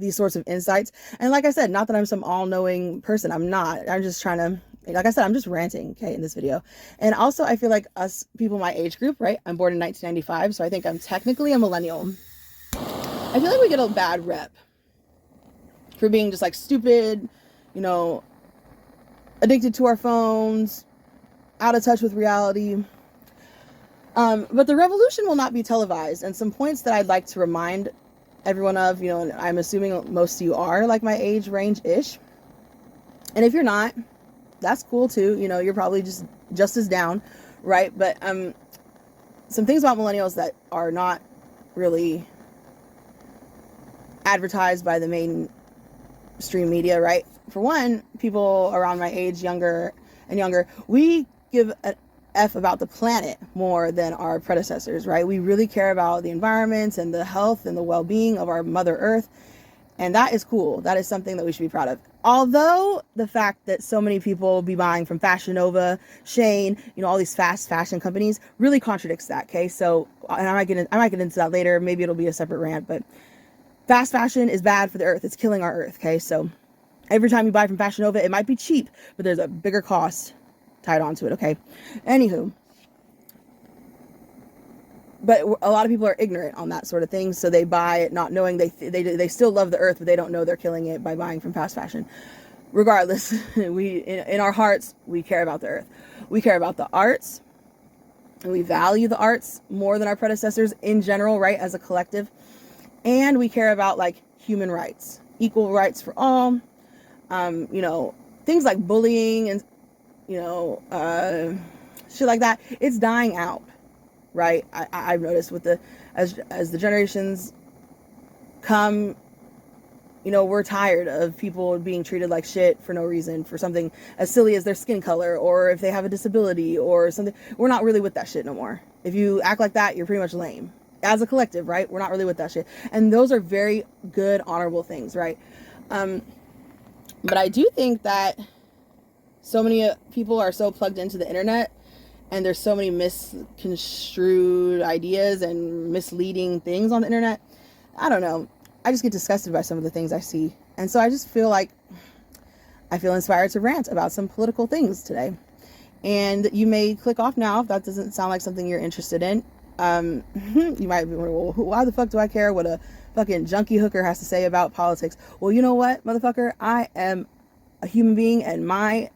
these sorts of insights. And like I said, not that I'm some all-knowing person. I'm not. I'm just trying to, like I said, I'm just ranting, okay, in this video. And also, I feel like us people my age group, right? I'm born in 1995, so I think I'm technically a millennial. I feel like we get a bad rep for being just like stupid, you know, addicted to our phones, out of touch with reality. But the revolution will not be televised. And some points that I'd like to remind everyone of, you know, and I'm assuming most of you are like my age range-ish. And if you're not, that's cool too. You know, you're probably just as down, right? But some things about millennials that are not really advertised by the mainstream media, right? For one, people around my age, younger and younger, we give an F about the planet more than our predecessors, right? We really care about the environment and the health and the well-being of our Mother Earth. And that is cool. That is something that we should be proud of. Although the fact that so many people be buying from Fashion Nova, Shane, you know, all these fast fashion companies really contradicts that, okay? So, and I might get into that later. Maybe it'll be a separate rant, but fast fashion is bad for the earth. It's killing our earth, okay? So every time you buy from Fashion Nova, it might be cheap, but there's a bigger cost tied onto it, okay? Anywho, but a lot of people are ignorant on that sort of thing, so they buy it not knowing they still love the earth, but they don't know they're killing it by buying from fast fashion. Regardless, we in our hearts, we care about the earth. We care about the arts, and we value the arts more than our predecessors in general, right, as a collective. And we care about like human rights, equal rights for all, you know, things like bullying and, you know, shit like that. It's dying out, right? I've noticed with as the generations come, you know, we're tired of people being treated like shit for no reason, for something as silly as their skin color, or if they have a disability or something. We're not really with that shit no more. If you act like that, you're pretty much lame. As a collective, right? We're not really with that shit. And those are very good, honorable things, right? But I do think that so many people are so plugged into the internet, and there's so many misconstrued ideas and misleading things on the internet. I don't know. I just get disgusted by some of the things I see. And so I just feel like I feel inspired to rant about some political things today. And you may click off now if that doesn't sound like something you're interested in. You might be wondering, well, why the fuck do I care what a fucking junkie hooker has to say about politics? Well, you know what, motherfucker? I am a human being and my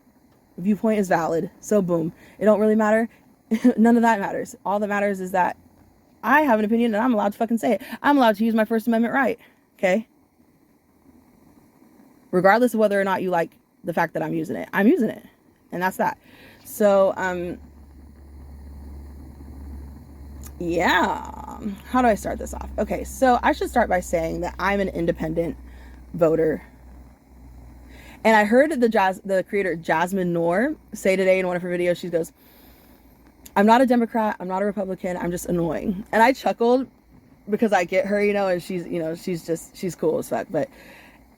viewpoint is valid. So boom. It don't really matter. None of that matters. All that matters is that I have an opinion and I'm allowed to fucking say it. I'm allowed to use my First Amendment right. Okay? Regardless of whether or not you like the fact that I'm using it. I'm using it. And that's that. So, yeah, how do I start this off? Okay, so I should start by saying that I'm an independent voter. And I heard the creator Jasmine Noor say today in one of her videos, she goes, I'm not a Democrat, I'm not a Republican, I'm just annoying. And I chuckled because I get her, you know, and she's, you know, she's cool as fuck. But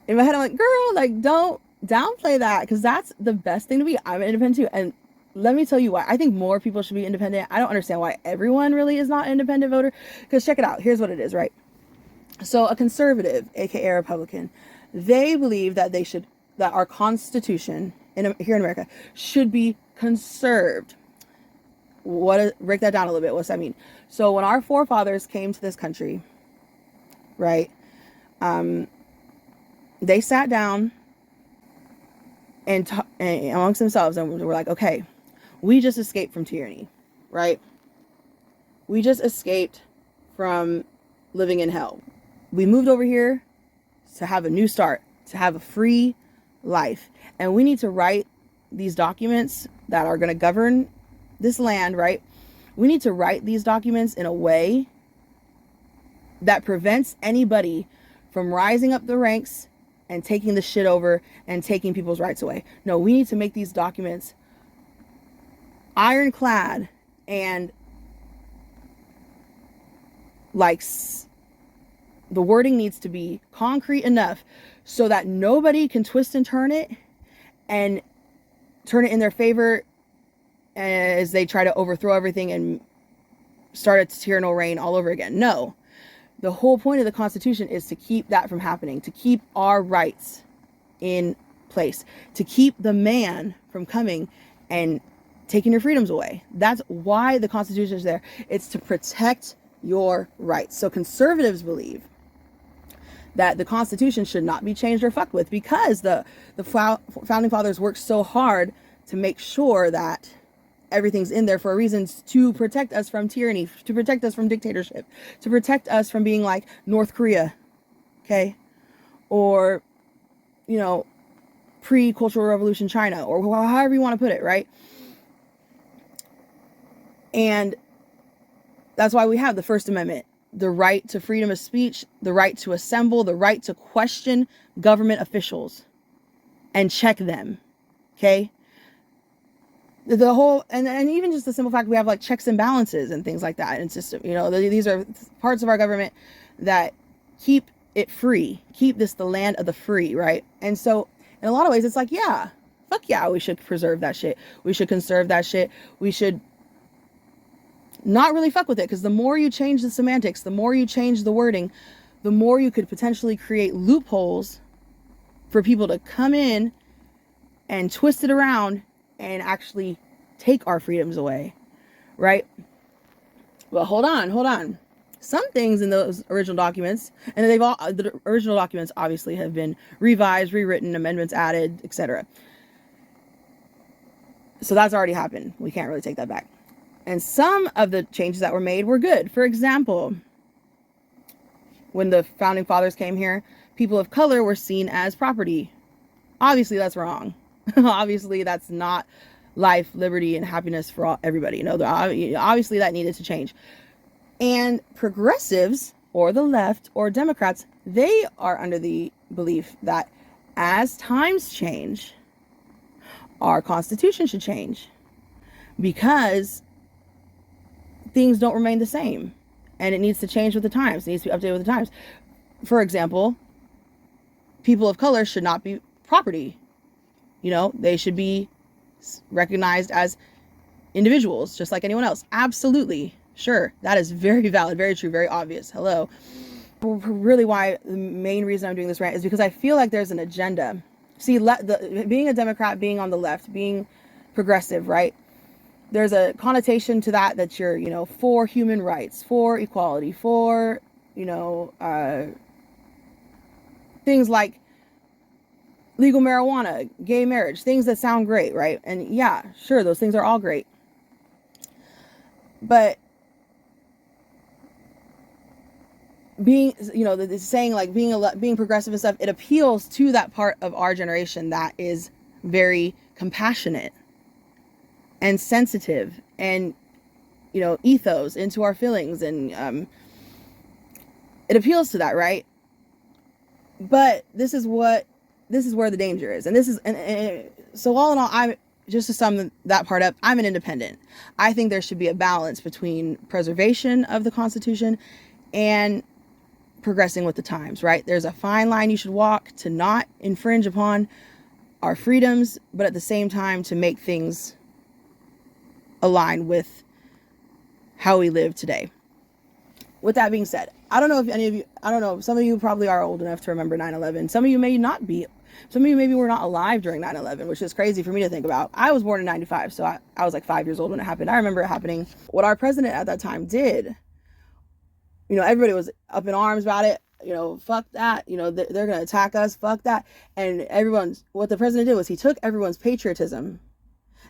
in my head, I'm like, girl, like, don't downplay that, because that's the best thing to be. I'm independent too. And let me tell you why. I think more people should be independent. I don't understand why everyone really is not an independent voter. Because check it out. Here's what it is, right? So a conservative, aka a Republican, they believe that that our Constitution here in America should be conserved. Break that down a little bit. What's that mean? So when our forefathers came to this country, right? They sat down and amongst themselves and were like, okay, we just escaped from tyranny, right? We just escaped from living in hell. We moved over here to have a new start, to have a free life. And we need to write these documents that are going to govern this land, right? We need to write these documents in a way that prevents anybody from rising up the ranks and taking the shit over and taking people's rights away. No, we need to make these documents ironclad and like the wording needs to be concrete enough so that nobody can twist and turn it and turn it in their favor as they try to overthrow everything and start a tyrannical reign all over again. No, The whole point of the Constitution is to keep that from happening, to keep our rights in place, to keep the man from coming and taking your freedoms away. That's why the Constitution is there. It's to protect your rights. So conservatives believe that the Constitution should not be changed or fucked with, because the founding fathers worked so hard to make sure that everything's in there for a reason, to protect us from tyranny, to protect us from dictatorship, to protect us from being like North Korea, okay? Or, you know, pre-Cultural Revolution China, or however you want to put it, right? And that's why we have the First Amendment, the right to freedom of speech, the right to assemble, the right to question government officials and check them, okay? The whole, and even just the simple fact we have like checks and balances and things like that in system, you know, these are parts of our government that keep it free, keep this the land of the free, right? And so in a lot of ways, it's like, yeah, fuck yeah, we should preserve that shit. We should conserve that shit. We should not really fuck with it, because the more you change the semantics, the more you change the wording, the more you could potentially create loopholes for people to come in and twist it around and actually take our freedoms away, right? Well, hold on. Some things in those original documents, and the original documents obviously have been revised, rewritten, amendments added, etc. So that's already happened. We can't really take that back. And some of the changes that were made were good. For example, when the founding fathers came here, people of color were seen as property. Obviously, that's wrong. Obviously, that's not life, liberty, and happiness for everybody. You know, obviously that needed to change. And progressives, or the left, or Democrats, they are under the belief that as times change, our Constitution should change, because things don't remain the same, and it needs to change with the times. It needs to be updated with the times. For example, people of color should not be property. You know, they should be recognized as individuals, just like anyone else. Absolutely. Sure. That is very valid, very true, very obvious. Hello. Really, why the main reason I'm doing this rant is because I feel like there's an agenda. See, being a Democrat, being on the left, being progressive, right? There's a connotation to that you're, you know, for human rights, for equality, for, you know, things like legal marijuana, gay marriage, things that sound great, right? And yeah, sure, those things are all great. But being, you know, saying like being progressive and stuff, it appeals to that part of our generation that is very compassionate and sensitive and, you know, ethos into our feelings, and it appeals to that, right? But this is where the danger is, and so all in all, I'm just to sum that part up, I'm an independent. I think there should be a balance between preservation of the Constitution and progressing with the times, right? There's a fine line you should walk to not infringe upon our freedoms, but at the same time to make things align with how we live today. With that being said, I don't know if any of you, I don't know, some of you probably are old enough to remember 9/11. Some of you may not be. Some of you maybe were not alive during 9/11, which is crazy for me to think about. I was born in 95, so I was like 5 years old when it happened. I remember it happening. What our president at that time did, you know, everybody was up in arms about it. You know, fuck that. You know, they're going to attack us. Fuck that. And what the president did was he took everyone's patriotism,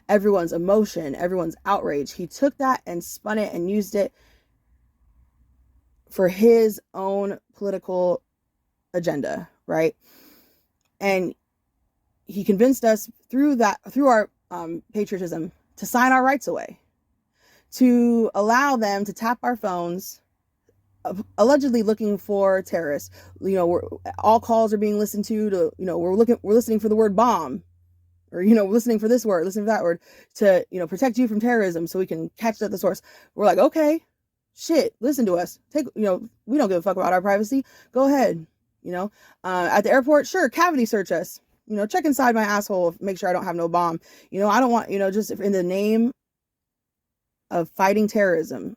everyone's emotion, everyone's outrage. He took that and spun it and used it for his own political agenda, right? And he convinced us through our patriotism, to sign our rights away, to allow them to tap our phones, allegedly looking for terrorists. You know, all calls are being listened to, you know, we're listening for the word bomb, or, you know, listening for this word, listening for that word, to, you know, protect you from terrorism so we can catch it at the source. We're like, okay, shit, listen to us. You know, we don't give a fuck about our privacy. Go ahead. You know, at the airport, sure, cavity search us. You know, check inside my asshole, make sure I don't have no bomb. You know, I don't want, you know, just in the name of fighting terrorism,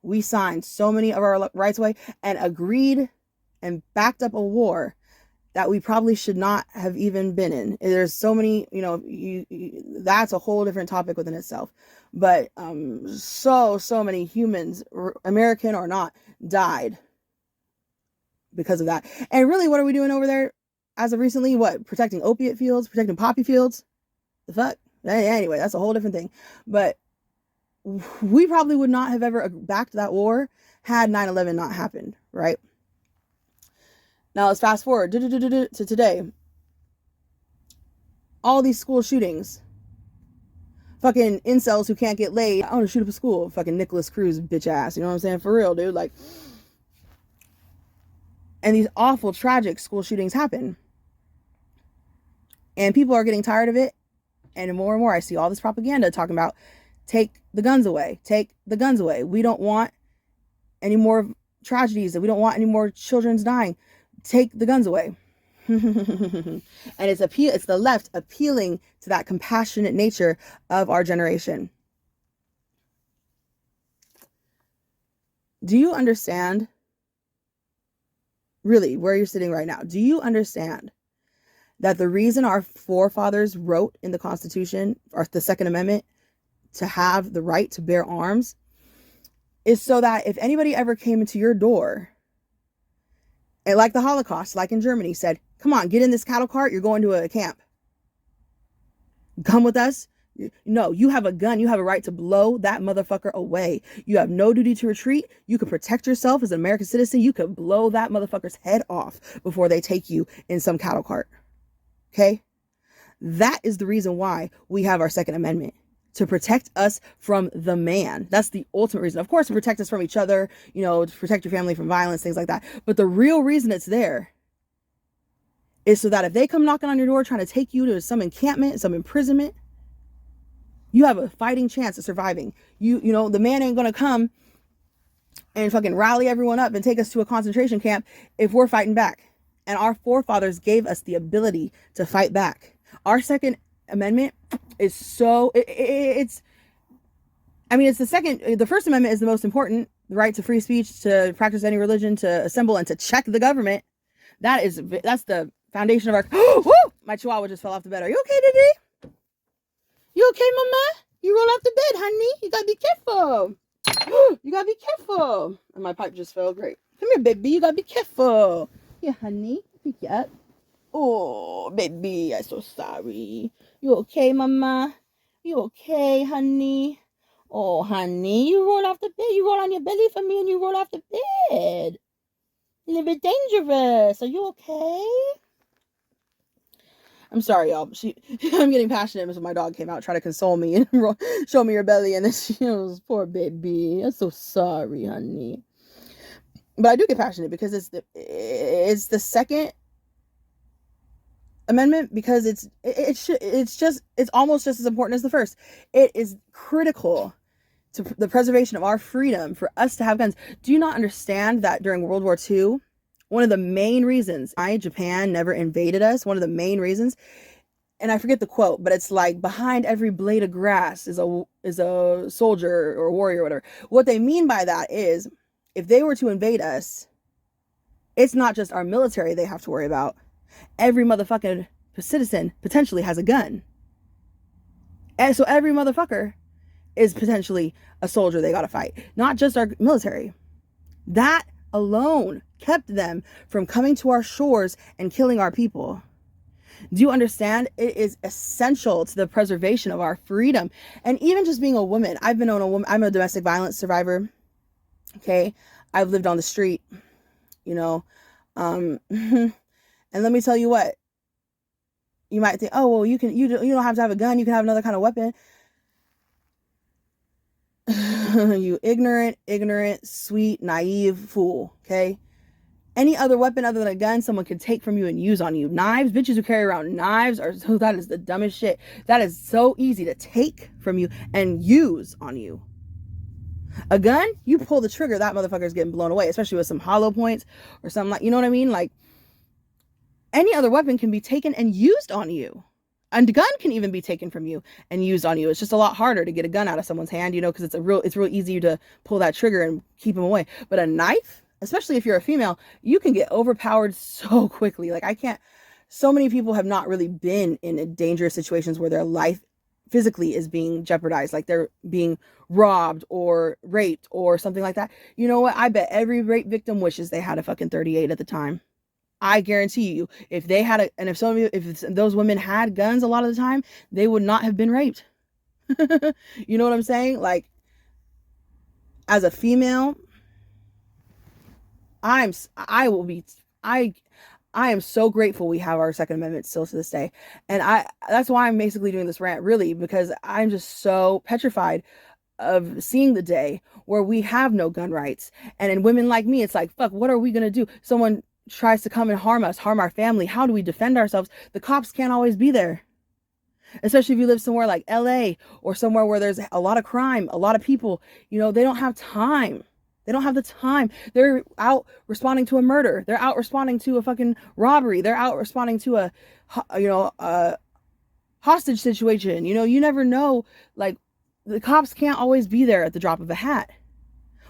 we signed so many of our rights away and agreed and backed up a war that we probably should not have even been in. There's so many, that's a whole different topic within itself. But so many humans, American or not, died because of that. And really, what are we doing over there as of recently? What? Protecting opiate fields, protecting poppy fields? The fuck? Anyway, that's a whole different thing. But we probably would not have ever backed that war had 9/11 not happened, right? Now let's fast forward to today. All these school shootings. Fucking incels who can't get laid. I want to shoot up a school. Fucking Nicholas Cruz bitch ass. You know what I'm saying? For real, dude. Like, and these awful, tragic school shootings happen. And people are getting tired of it. And more I see all this propaganda talking about take the guns away. Take the guns away. We don't want any more tragedies. We don't want any more children's dying. Take the guns away. And it's the left appealing to that compassionate nature of our generation. Do you understand, really, where you're sitting right now? Do you understand that the reason our forefathers wrote in the Constitution, or the Second Amendment, to have the right to bear arms is so that if anybody ever came into your door, and like the Holocaust, like in Germany, said, come on, get in this cattle cart, you're going to a camp. Come with us. No, you have a gun. You have a right to blow that motherfucker away. You have no duty to retreat. You can protect yourself as an American citizen. You could blow that motherfucker's head off before they take you in some cattle cart. Okay? That is the reason why we have our Second Amendment. To protect us from the man. That's the ultimate reason. Of course, to protect us from each other, to protect your family from violence, things like that. But the real reason it's there is so that if they come knocking on your door trying to take you to some encampment, some imprisonment, you have a fighting chance of surviving. The man ain't going to come and fucking rally everyone up and take us to a concentration camp if we're fighting back. And our forefathers gave us the ability to fight back. Our Second Amendment is it's the First Amendment is the most important, the right to free speech, to practice any religion, to assemble and to check the government. That's the foundation of our, woo! My chihuahua just fell off the bed. Are you okay, Didi? You okay, mama? You roll off the bed, honey. You gotta be careful. You gotta be careful. And my pipe just fell. Great. Come here, baby. You gotta be careful. Yeah, honey. Pick you up. Oh, baby, I'm so sorry. You okay, mama? You okay, honey? Oh, honey, you roll off the bed. You roll on your belly for me and you roll off the bed. A little bit dangerous. Are you okay? I'm sorry, y'all. I'm getting passionate because my dog came out trying to console me and show me her belly. And then she was, poor baby. I'm so sorry, honey. But I do get passionate because it's the Second Amendment, because it's almost just as important as the first. It is critical to the preservation of our freedom for us to have guns. Do you not understand that during World War II, one of the main reasons why Japan never invaded us, one of the main reasons, and I forget the quote, but it's like, behind every blade of grass is a soldier or a warrior or whatever. What they mean by that is, if they were to invade us, it's not just our military they have to worry about. Every motherfucking citizen potentially has a gun. And so every motherfucker is potentially a soldier they gotta fight. Not just our military. That alone kept them from coming to our shores and killing our people. Do you understand? It is essential to the preservation of our freedom. And even just being a woman. I've been on a woman. I'm a domestic violence survivor. Okay. I've lived on the street, and let me tell you what, you might think, oh, well, you don't have to have a gun. You can have another kind of weapon. You ignorant, sweet, naive fool. Okay. Any other weapon other than a gun, someone could take from you and use on you. Knives, bitches who carry around knives that is the dumbest shit. That is so easy to take from you and use on you. A gun, you pull the trigger, that motherfucker's getting blown away, especially with some hollow points or something, like, you know what I mean? Like, any other weapon can be taken and used on you. And the gun can even be taken from you and used on you. It's just a lot harder to get a gun out of someone's hand, because it's real easy to pull that trigger and keep them away. But a knife, especially if you're a female, you can get overpowered so quickly. Like, so many people have not really been in dangerous situations where their life physically is being jeopardized, like they're being robbed or raped or something like that. You know what? I bet every rape victim wishes they had a fucking 38 at the time. I guarantee you, if those women had guns a lot of the time, they would not have been raped. You know what I'm saying? Like, as a female, I am so grateful we have our Second Amendment still to this day. And that's why I'm basically doing this rant, really, because I'm just so petrified of seeing the day where we have no gun rights. And in women like me, it's like, fuck, what are we going to do? Someone tries to come and harm us, harm our family. How do we defend ourselves? The cops can't always be there. Especially if you live somewhere like LA or somewhere where there's a lot of crime, a lot of people, they don't have time. They don't have the time. They're out responding to a murder. They're out responding to a fucking robbery. They're out responding to a hostage situation. You never know. Like, the cops can't always be there at the drop of a hat.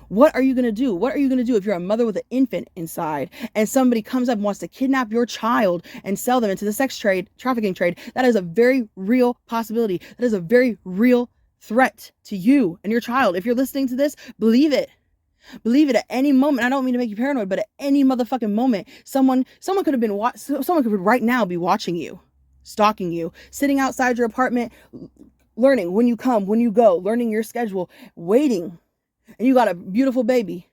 What are you going to do? What are you going to do if you're a mother with an infant inside and somebody comes up and wants to kidnap your child and sell them into the sex trade, trafficking trade? That is a very real possibility. That is a very real threat to you and your child. If you're listening to this, believe it. Believe it. At any moment. I don't mean to make you paranoid, but at any motherfucking moment, someone could right now be watching you, stalking you, sitting outside your apartment, learning when you come, when you go, learning your schedule, waiting. And you got a beautiful baby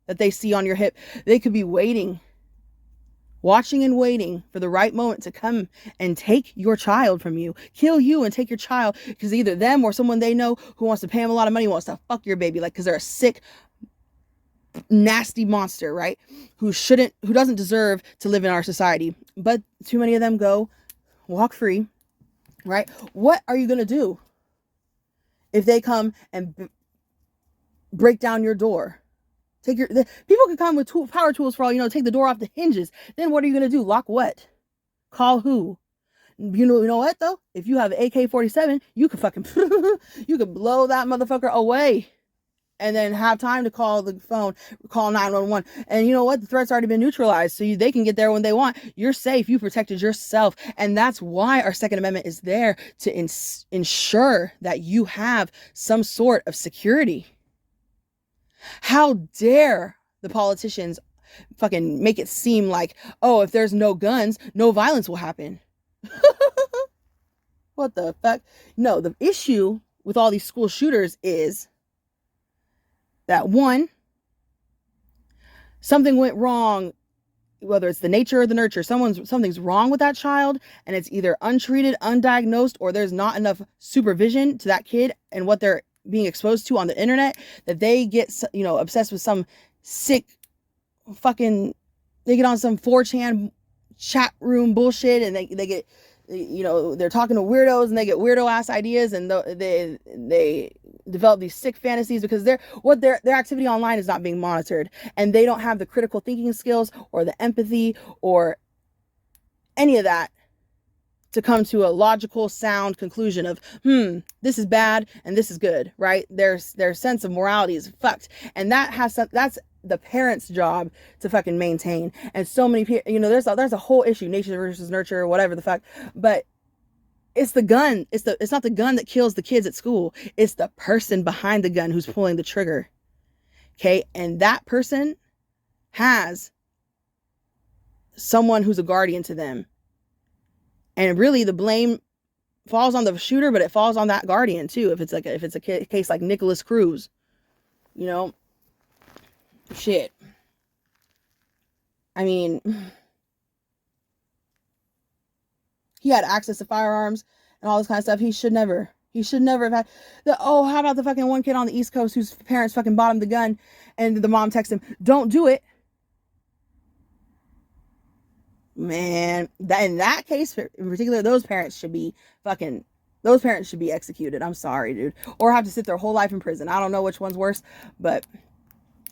that they see on your hip. They could be watching and waiting for the right moment to come and take your child from you, kill you and take your child, because either them or someone they know who wants to pay them a lot of money wants to fuck your baby, like, because they're a sick, nasty monster, right? Who doesn't deserve to live in our society. But too many of them go walk free, right? What are you going to do if they come and break down your door? People can come with power tools for all take the door off the hinges. Then what are you going to do? Lock what? Call who? You know what though? If you have an AK-47, you could fucking you could blow that motherfucker away. And then have time to call the phone, call 911. And you know what? The threat's already been neutralized, so they can get there when they want. You're safe. You protected yourself. And that's why our Second Amendment is there, to ensure that you have some sort of security. How dare the politicians fucking make it seem like, oh, if there's no guns, no violence will happen. What the fuck? No, the issue with all these school shooters is that, one, something went wrong, whether it's the nature or the nurture. Something's wrong with that child, and it's either untreated, undiagnosed, or there's not enough supervision to that kid and what they're being exposed to on the internet, that they get, obsessed with some sick fucking, they get on some 4chan chat room bullshit, and they get, they're talking to weirdos and they get weirdo ass ideas, and they develop these sick fantasies because their activity online is not being monitored, and they don't have the critical thinking skills or the empathy or any of that to come to a logical, sound conclusion of, this is bad and this is good, right? Their sense of morality is fucked, and that's the parents' job to fucking maintain. And so many people, there's a whole issue, nature versus nurture, whatever the fuck, but it's the gun. It's not the gun that kills the kids at school. It's the person behind the gun who's pulling the trigger. Okay. And that person has someone who's a guardian to them. And really the blame falls on the shooter, but it falls on that guardian too. If it's a case like Nicholas Cruz, shit. I mean, he had access to firearms and all this kind of stuff. He should never have had how about the fucking one kid on the East Coast whose parents fucking bought him the gun, and the mom texted him, don't do it. Man, in that case in particular, those parents should be executed. I'm sorry, dude. Or have to sit their whole life in prison. I don't know which one's worse, but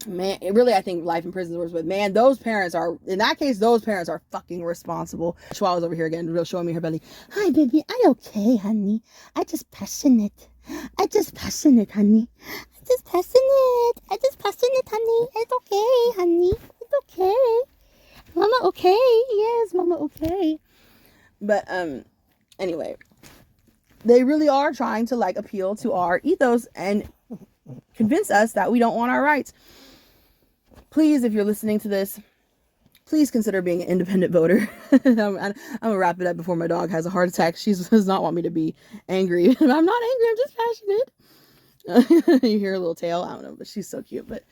Man, really, I think life in prison is worse. But man, those parents are, in that case, those parents are fucking responsible. Chihuahua's over here again, showing me her belly. Hi, baby. I okay, honey. I just passionate, honey. I just passionate, honey. It's okay, honey. It's okay. Mama okay. Yes, mama okay. But, anyway, they really are trying to like appeal to our ethos and convince us that we don't want our rights. Please, if you're listening to this, please consider being an independent voter. I'm gonna wrap it up before my dog has a heart attack. She does not want me to be angry. I'm not angry, I'm just passionate. You hear a little tail, I don't know, but she's so cute. But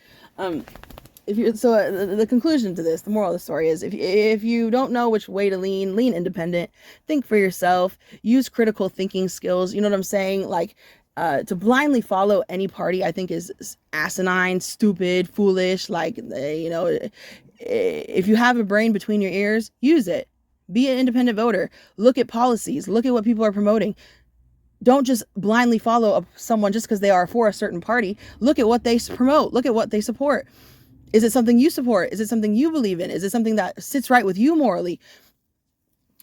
if you the conclusion to this, the moral of the story is, if you don't know which way to lean independent. Think for yourself. Use critical thinking skills. You know what I'm saying? Like, to blindly follow any party, I think is asinine, stupid, foolish. Like, you know, if you have a brain between your ears, use it. Be an independent voter. Look at policies. Look at what people are promoting. Don't just blindly follow someone just because they are for a certain party. Look at what they promote. Look at what they support. Is it something you support? Is it something you believe in? Is it something that sits right with you morally?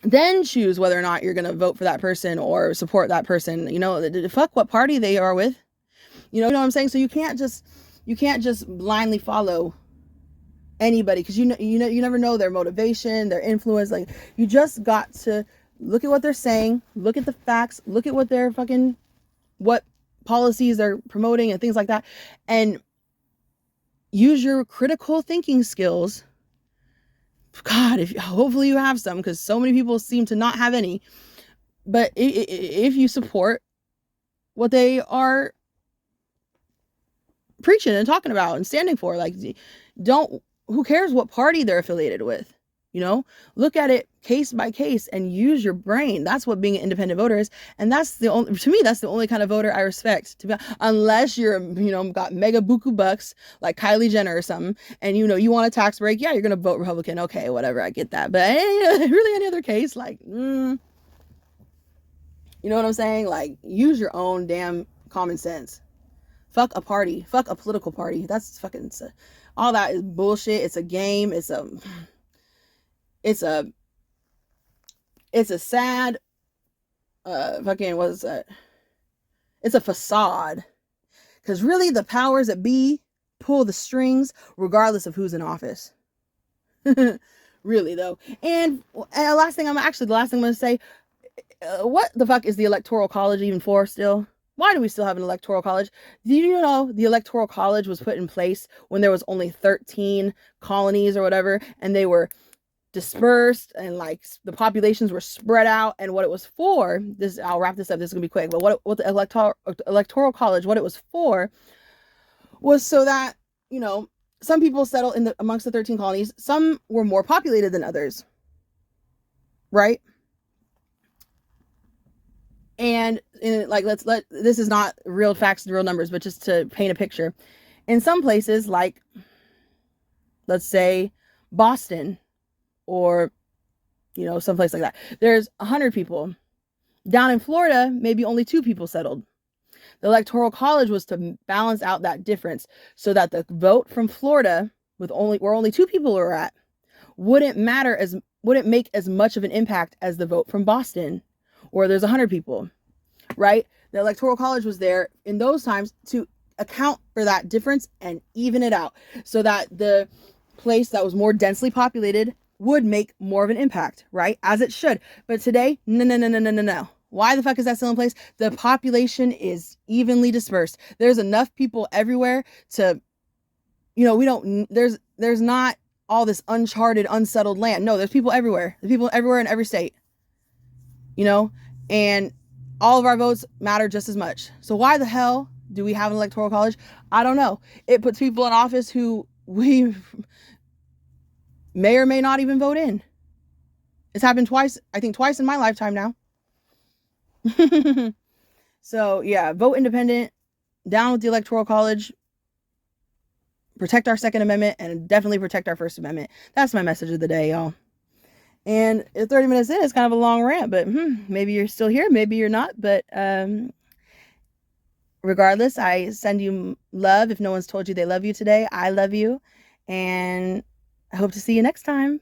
Then choose whether or not you're going to vote for that person or support that person. You know, fuck what party they are with. You know what I'm saying? So you can't just blindly follow anybody, because you never know their motivation, their influence. Like, you just got to look at what they're saying, look at the facts, look at what policies they're promoting and things like that, and use your critical thinking skills. God, hopefully you have some, because so many people seem to not have any. But if you support what they are preaching and talking about and standing for, like, who cares what party they're affiliated with? You know, look at it case by case and use your brain. That's what being an independent voter is. And that's the only kind of voter I respect, unless you're, got mega buku bucks like Kylie Jenner or something, and you want a tax break. Yeah, you're going to vote Republican. Okay, whatever. I get that. But really any other case, like, you know what I'm saying? Like, use your own damn common sense. Fuck a party. Fuck a political party. That's fucking, all that is bullshit. It's a game. It's a sad, it's a facade. Because really, the powers that be pull the strings regardless of who's in office. Really, though. And the last thing I'm going to say, what the fuck is the Electoral College even for still? Why do we still have an Electoral College? Do you know the Electoral College was put in place when there was only 13 colonies or whatever, and they were dispersed, and like the populations were spread out? And what it was for, I'll wrap this up, this is gonna be quick, but what the Electoral College, what it was for, was so that, some people settled amongst the 13 colonies. Some were more populated than others, right? And like, this is not real facts and real numbers, but just to paint a picture. In some places, like, let's say Boston, or, someplace like that, there's 100 people. Down in Florida, maybe only 2 people settled. The Electoral College was to balance out that difference, so that the vote from Florida, where only 2 people were at, wouldn't make as much of an impact as the vote from Boston, where there's 100 people, right? The Electoral College was there in those times to account for that difference and even it out, so that the place that was more densely populated would make more of an impact, right? As it should. But today, no. Why the fuck is that still in place? The population is evenly dispersed. There's enough people everywhere to, there's not all this uncharted, unsettled land. No, there's people everywhere. There's people everywhere in every state. And all of our votes matter just as much. So why the hell do we have an Electoral College? I don't know. It puts people in office who we may or may not even vote in. It's happened twice in my lifetime now. So yeah, vote independent, down with the Electoral College, protect our Second Amendment, and definitely protect our First Amendment. That's my message of the day, y'all. And 30 minutes in, it's kind of a long rant, but maybe you're still here, maybe you're not. But regardless, I send you love. If no one's told you they love you today, I love you. And I hope to see you next time.